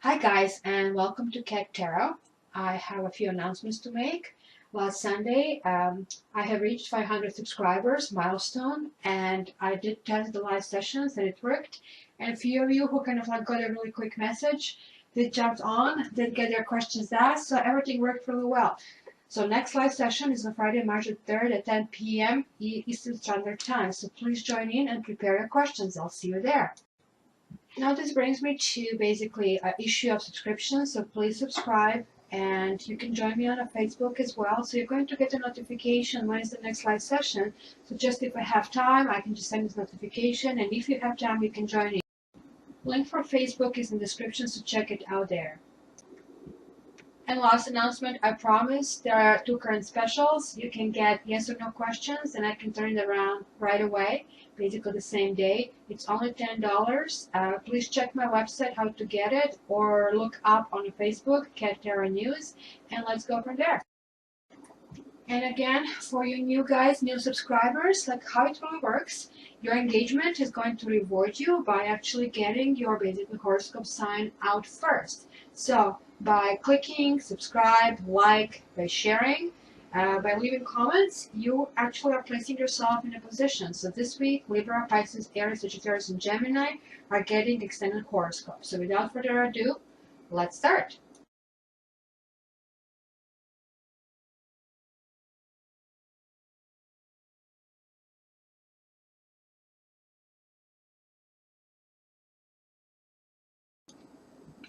Hi guys, and welcome to Keck Tarot. I have a few announcements to make. Last Sunday, I have reached 500 subscribers milestone, and I did test the live sessions and it worked. And a few of you who kind of like got a really quick message, did jumped on, did get their questions asked, so everything worked really well. So next live session is on Friday, March the 3rd at 10 p.m. Eastern Standard Time. So please join in and prepare your questions. I'll see you there. Now this brings me to basically an issue of subscription, so please subscribe and you can join me on a Facebook as well. So you're going to get a notification when is the next live session. So just if I have time, I can just send this notification, and if you have time, you can join in. Link for Facebook is in the description, so check it out there. And last announcement, I promise there are two current specials. You can get yes or no questions, and I can turn it around right away, basically the same day. It's only $10. Please check my website how to get it, or look up on Facebook, Cat Terra News, and let's go from there. And again, for you new guys, new subscribers, like how it really works, your engagement is going to reward you by actually getting your basically horoscope sign out first. So by clicking subscribe, like, by sharing, by leaving comments, you actually are placing yourself in a position. So this week, Libra, Pisces, Aries, Sagittarius, and Gemini are getting extended horoscope. So without further ado, let's start.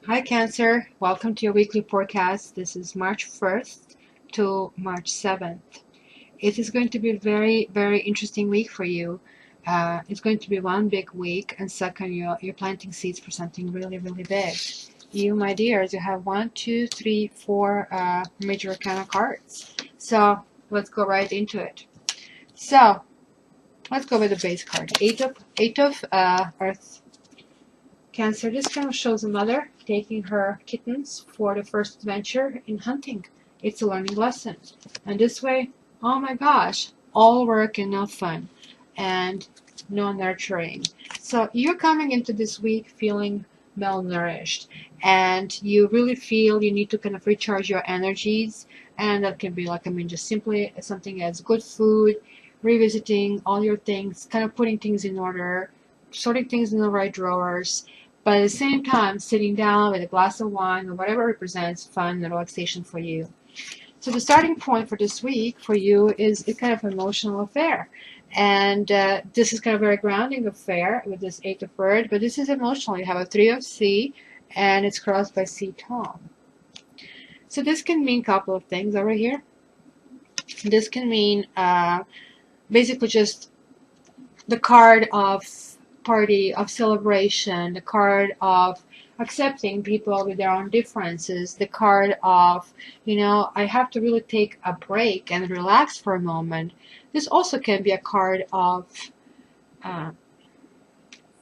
Hi Cancer, welcome to your weekly forecast. This is March 1st to March 7th. It is going to be a very, very interesting week for you. It's going to be one big week, and second, you're planting seeds for something really, really big. You, my dears, you have 1, 2, 3, 4 major arcana cards. So let's go right into it. So let's go with the base card. Eight of Earth. Cancer, this kind of shows a mother taking her kittens for the first adventure in hunting. It's a learning lesson. And this way, oh my gosh, all work and no fun, and no nurturing. So you're coming into this week feeling malnourished, and you really feel you need to kind of recharge your energies. And that can be like, just simply something as good food, revisiting all your things, kind of putting things in order, sorting things in the right drawers, but at the same time sitting down with a glass of wine or whatever represents fun and relaxation for you. So the starting point for this week for you is a kind of emotional affair. And this is kind of a very grounding affair with this Eight of Earth, but this is emotional. You have a Three of Sea, and it's crossed by Sea Tom. So this can mean a couple of things over here. This can mean basically just the card of party, of celebration, the card of accepting people with their own differences, the card of, I have to really take a break and relax for a moment. This also can be a card of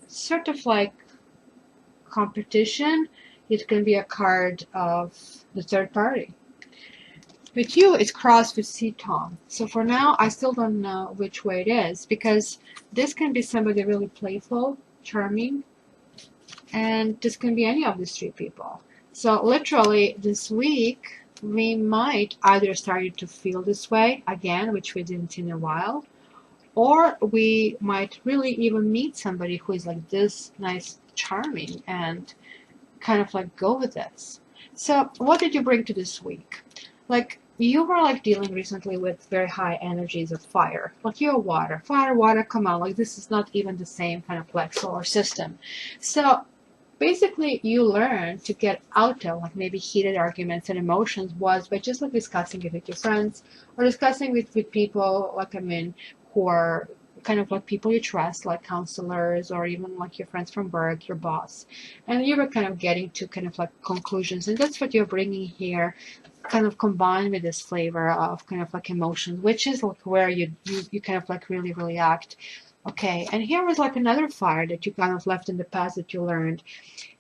sort of like competition. It can be a card of the third party. With you, it's crossed with Sea Tom. So for now, I still don't know which way it is, because this can be somebody really playful, charming, and this can be any of these three people. So literally this week, we might either start to feel this way again, which we didn't in a while, or we might really even meet somebody who is like this nice, charming, and kind of like go with this. So what did you bring to this week? Like, you were like dealing recently with very high energies of fire. Like, you're water. Fire, water, come on. Like, this is not even the same kind of like solar system. So basically, you learn to get out of like maybe heated arguments and emotions was by just like discussing it with your friends, or discussing with people like, who are kind of like people you trust, like counselors, or even like your friends from work, your boss. And you were kind of getting to kind of like conclusions, and that's what you're bringing here, kind of combined with this flavor of kind of like emotions, which is like where you kind of like really, really act. Okay, and here was like another fire that you kind of left in the past that you learned.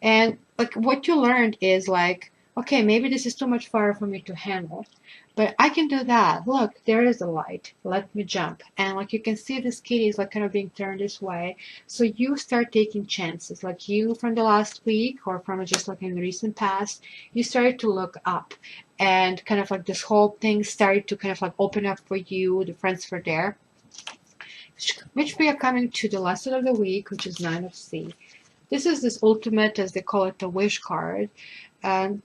And like what you learned is like, okay, maybe this is too much fire for me to handle. But I can do that. Look, there is a light. Let me jump. And like you can see, this kitty is like kind of being turned this way. So you start taking chances. Like you from the last week or from just like in the recent past, you started to look up. And kind of like this whole thing started to kind of like open up for you. The friends were there. Which we are coming to the lesson of the week, which is 9 of C. This is this ultimate, as they call it, the wish card. And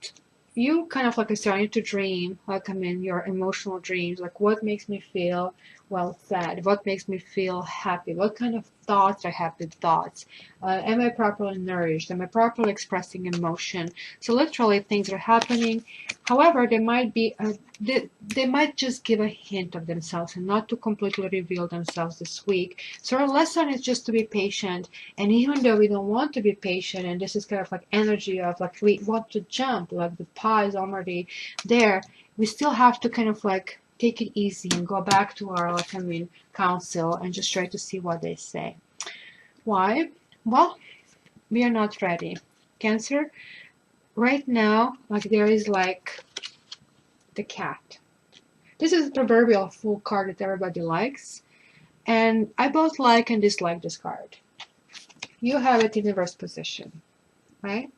you kind of like are starting to dream, like your emotional dreams, like what makes me feel well fed, what makes me feel happy, what kind of thoughts are happy thoughts, am I properly nourished, am I properly expressing emotion. So literally things are happening. However, they might just give a hint of themselves and not to completely reveal themselves this week. So our lesson is just to be patient. And even though we don't want to be patient, and this is kind of like energy of like we want to jump, like the pie is already there, we still have to kind of like take it easy and go back to our council and just try to see what they say. Why? Well, we are not ready. Cancer, right now, like there is like the cat. This is the proverbial fool card that everybody likes. And I both like and dislike this card. You have it in reverse position, right?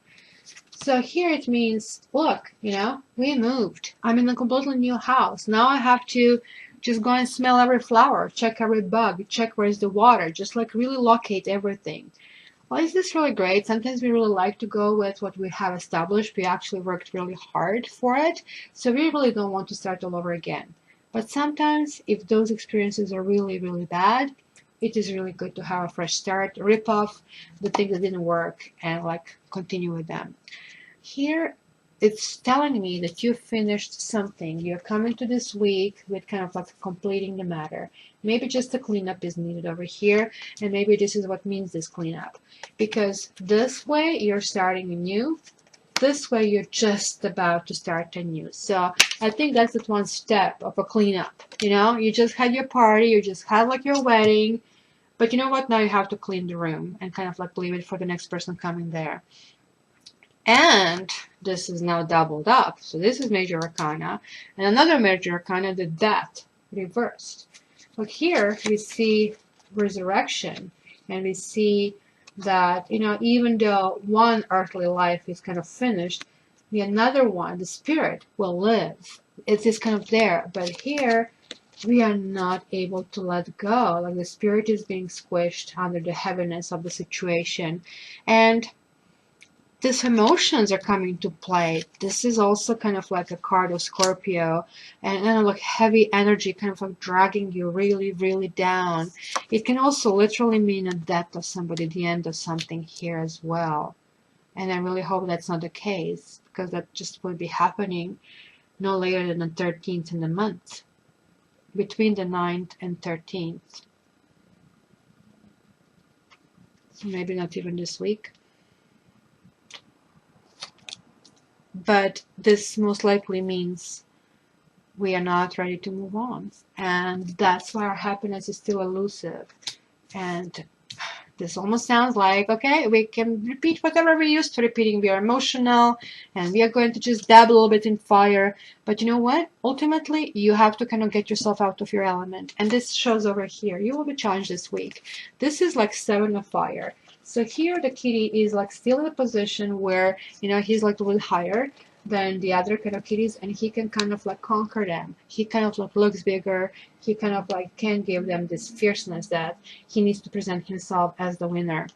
So here it means, look, we moved. I'm in a completely new house. Now I have to just go and smell every flower, check every bug, check where's the water, just like really locate everything. Well, is this really great? Sometimes we really like to go with what we have established. We actually worked really hard for it, so we really don't want to start all over again. But sometimes, if those experiences are really, really bad, it is really good to have a fresh start, rip off the things that didn't work, and like continue with them. Here, it's telling me that you finished something. You're coming to this week with kind of like completing the matter. Maybe just a cleanup is needed over here, and maybe this is what means this cleanup. Because this way, you're starting anew. This way, you're just about to start anew. So I think that's the one step of a cleanup. You just had your party, you just had like your wedding, but you know what? Now you have to clean the room and kind of like leave it for the next person coming there. And this is now doubled up. So this is major arcana. And another major arcana, the death, reversed. But here we see resurrection. And we see that, even though one earthly life is kind of finished, the another one, the spirit, will live. It is kind of there. But here, we are not able to let go. Like the spirit is being squished under the heaviness of the situation. And these emotions are coming to play. This is also kind of like a card of Scorpio, and kind of like heavy energy kind of like dragging you really, really down. It can also literally mean a death of somebody, the end of something here as well. And I really hope that's not the case, because that just will be happening no later than the 13th in the month, between the 9th and 13th. So maybe not even this week. But this most likely means we are not ready to move on. And that's why our happiness is still elusive. And this almost sounds like, okay, we can repeat whatever we're used to repeating. We are emotional, and we are going to just dab a little bit in fire. But you know what? Ultimately, you have to kind of get yourself out of your element. And this shows over here. You will be challenged this week. This is like 7 of fire. So here the kitty is like still in a position where, he's like a little higher than the other kind of kitties, and he can kind of like conquer them. He kind of like looks bigger. He kind of like can give them this fierceness that he needs to present himself as the winner.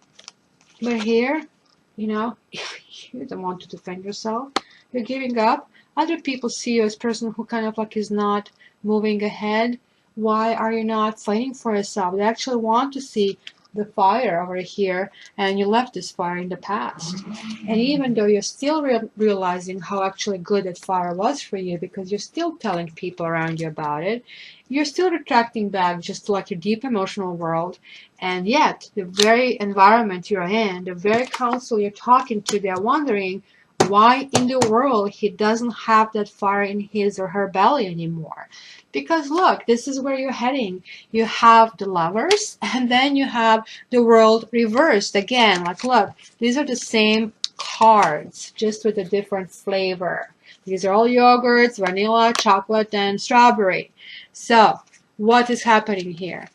But here, you don't want to defend yourself. You're giving up. Other people see you as a person who kind of like is not moving ahead. Why are you not fighting for yourself? They actually want to see the fire over here, and you left this fire in the past. And even though you're still realizing how actually good that fire was for you, because you're still telling people around you about it, you're still retracting back just to like your deep emotional world. And yet the very environment you're in, the very council you're talking to, they're wondering why in the world he doesn't have that fire in his or her belly anymore. Because look, this is where you're heading. You have the Lovers, and then you have the World reversed again. Like, look, these are the same cards, just with a different flavor. These are all yogurts, vanilla, chocolate, and strawberry. So what is happening here?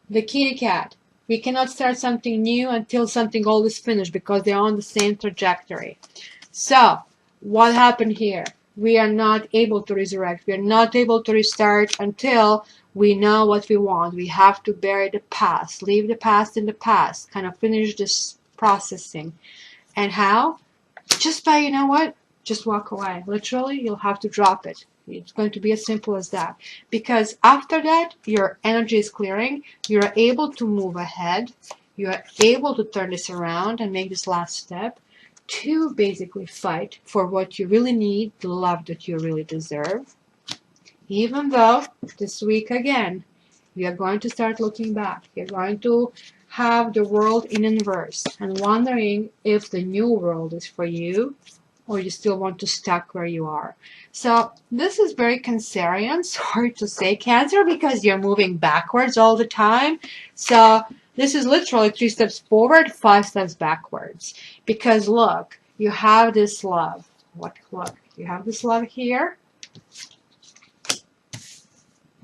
The kitty cat. We cannot start something new until something old is finished because they're on the same trajectory. So what happened here? We are not able to resurrect. We are not able to restart until we know what we want. We have to bury the past, leave the past in the past, kind of finish this processing. And how? Just by, you know what? Just walk away. Literally, you'll have to drop it. It's going to be as simple as that. Because after that, your energy is clearing. You're able to move ahead. You are able to turn this around and make this last step to basically fight for what you really need, the love that you really deserve. Even though this week again, you are going to start looking back. You're going to have the world in inverse and wondering if the new world is for you or you still want to stuck where you are. So this is very Cancerian, sorry to say Cancer, because you're moving backwards all the time. So this is literally 3 steps forward, 5 steps backwards. Because look, you have this love. Look, you have this love here.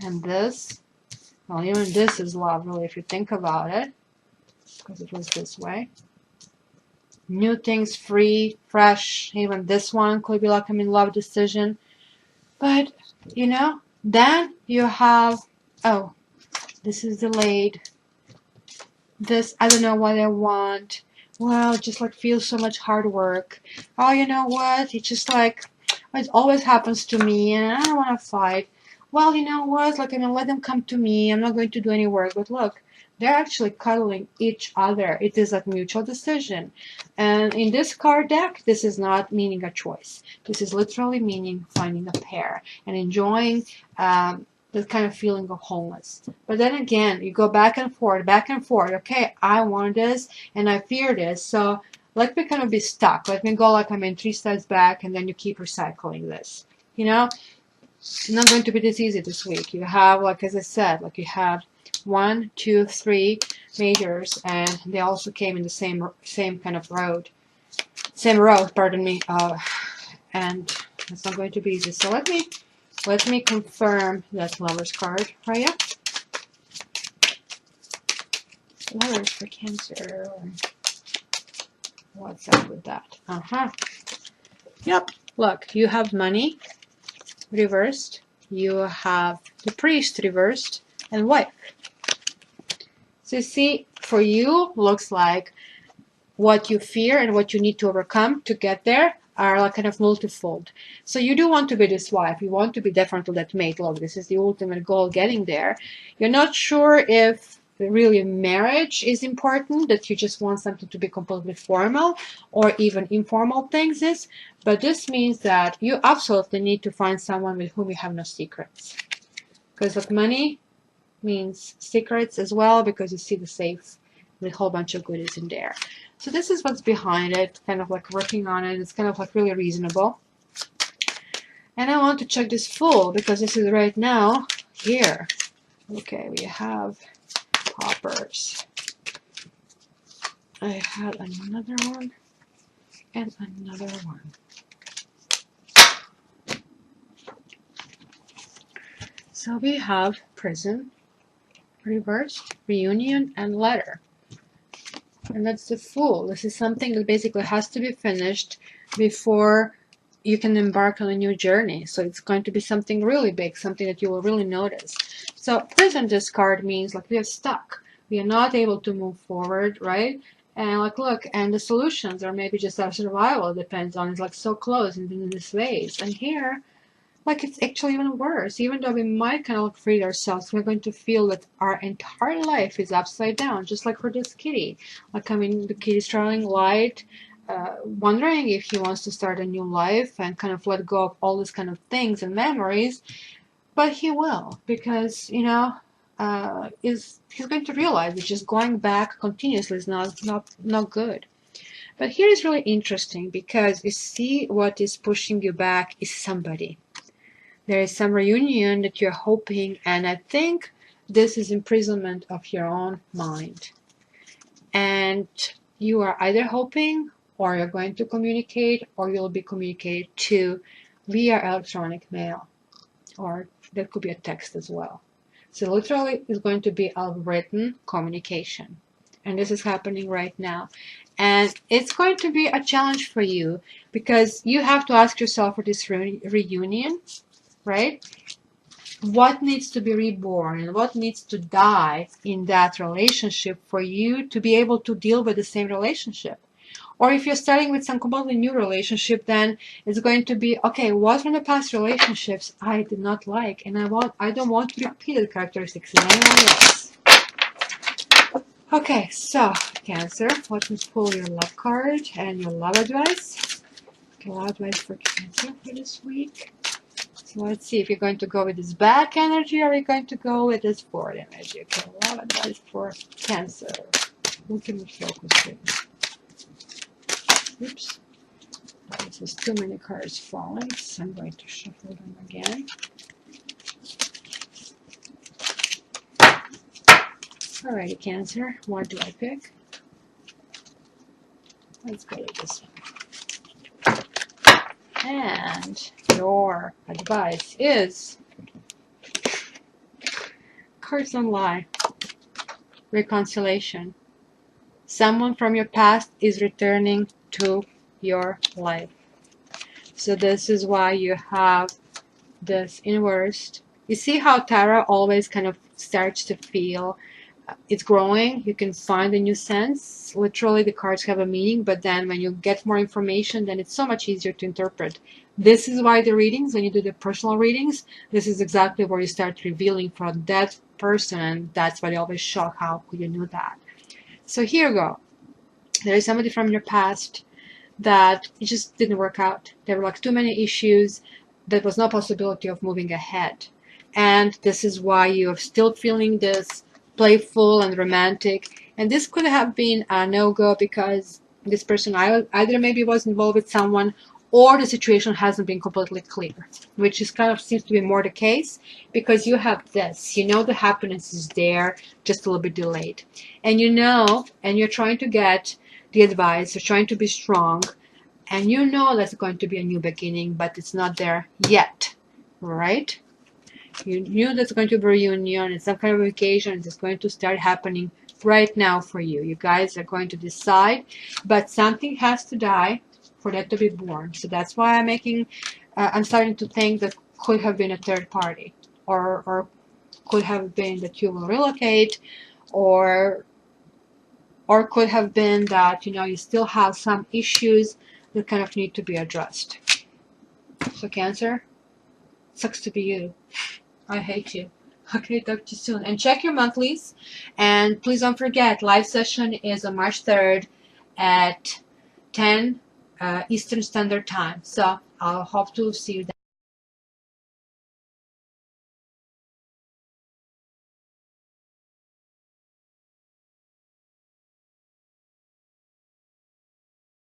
And this, well, even this is love, really, if you think about it, because it was this way. New things, free, fresh. Even this one could be like I'm in love decision. But, you know, then you have, oh, this is delayed. This, I don't know what I want. Well, it just like feels so much hard work. Oh, you know what? It's just like, it always happens to me and I don't want to fight. Well, you know what? Like, I'm going to let them come to me. I'm not going to do any work. But look, they're actually cuddling each other. It is a mutual decision. And in this card deck, this is not meaning a choice. This is literally meaning finding a pair and enjoying that kind of feeling of wholeness. But then again, you go back and forth, back and forth. Okay, I want this and I fear this. So let me kind of be stuck. Let me go like I'm in 3 steps back and then you keep recycling this. You know, it's not going to be this easy this week. You have, like as I said, like you have 1, 2, 3 majors, and they also came in the same kind of road, pardon me, and it's not going to be easy. So let me confirm that Lovers card for you. Lovers for Cancer. What's up with that? Yep. Look, you have money reversed. You have the Priest reversed and Wife. So you see, for you, looks like what you fear and what you need to overcome to get there are like kind of multifold. So you do want to be this wife. You want to be definitely that mate. Look, this is the ultimate goal, getting there. You're not sure if really marriage is important, that you just want something to be completely formal or even informal things is. But this means that you absolutely need to find someone with whom you have no secrets. Because like money means secrets as well, because you see the safe with a whole bunch of goodies in there. So this is what's behind it, kind of like working on it. It's kind of like really reasonable. And I want to check this full because this is right now here. Okay, we have poppers. I had another one and another one. So we have prison, reversed, reunion, and letter. And that's the Fool. This is something that basically has to be finished before you can embark on a new journey. So it's going to be something really big, something that you will really notice. So prison discard means like we are stuck. We are not able to move forward, right? And like, look, and the solutions are maybe just our survival. It depends on, it's like so close in this ways. And here, like it's actually even worse. Even though we might kind of like free ourselves, we're going to feel that our entire life is upside down, just like for this kitty. Like, I mean, the kitty's traveling light, wondering if he wants to start a new life and kind of let go of all these kind of things and memories. But he will, because, you know, he's going to realize that just going back continuously is not good. But here is really interesting because you see what is pushing you back is somebody. There is some reunion that you're hoping, and I think this is imprisonment of your own mind. And you are either hoping, or you're going to communicate, or you'll be communicated to via electronic mail, or that could be a text as well. So literally it's going to be a written communication. And this is happening right now. And it's going to be a challenge for you because you have to ask yourself for this reunion, right? What needs to be reborn and what needs to die in that relationship for you to be able to deal with the same relationship? Or if you're starting with some completely new relationship, then it's going to be, okay, what from the past relationships I did not like, and I don't want to repeat the characteristics in anyone else. Okay, so Cancer, let me pull your love card and your love advice. Okay, love advice for Cancer for this week. So let's see if you're going to go with this back energy or you're going to go with this forward energy. Okay, love advice for Cancer. Who can we focus with? Oops. This is too many cards falling, so I'm going to shuffle them again. Alrighty, Cancer, what do I pick? Let's go with this one. And your advice is cards don't lie. Reconciliation. Someone from your past is returning to your life. So this is why you have this inversed. You see how Tarot always kind of starts to feel it's growing. You can find a new sense. Literally the cards have a meaning, but then when you get more information, then it's so much easier to interpret. This is why the readings, when you do the personal readings, this is exactly where you start revealing from that person. That's why they always shock how you knew that. So here you go. There is somebody from your past that it just didn't work out. There were like too many issues. There was no possibility of moving ahead. And this is why you're still feeling this playful and romantic. And this could have been a no-go because this person either maybe was involved with someone or the situation hasn't been completely clear, which is kind of seems to be more the case because you have this. You know the happiness is there, just a little bit delayed. And you know, and you're trying to get the advice, you're trying to be strong, and you know that's going to be a new beginning, but it's not there yet, right? You knew that's going to be a reunion, it's some kind of vacation, it's going to start happening right now for you. You guys are going to decide, but something has to die for that to be born. So that's why I'm starting to think that could have been a third party, or could have been that you will relocate, or could have been that, you know, you still have some issues that kind of need to be addressed. So Cancer, sucks to be you. I hate you. Okay, talk to you soon. And check your monthlies. And please don't forget, live session is on March 3rd at 10 Eastern Standard Time. So I'll hope to see you then.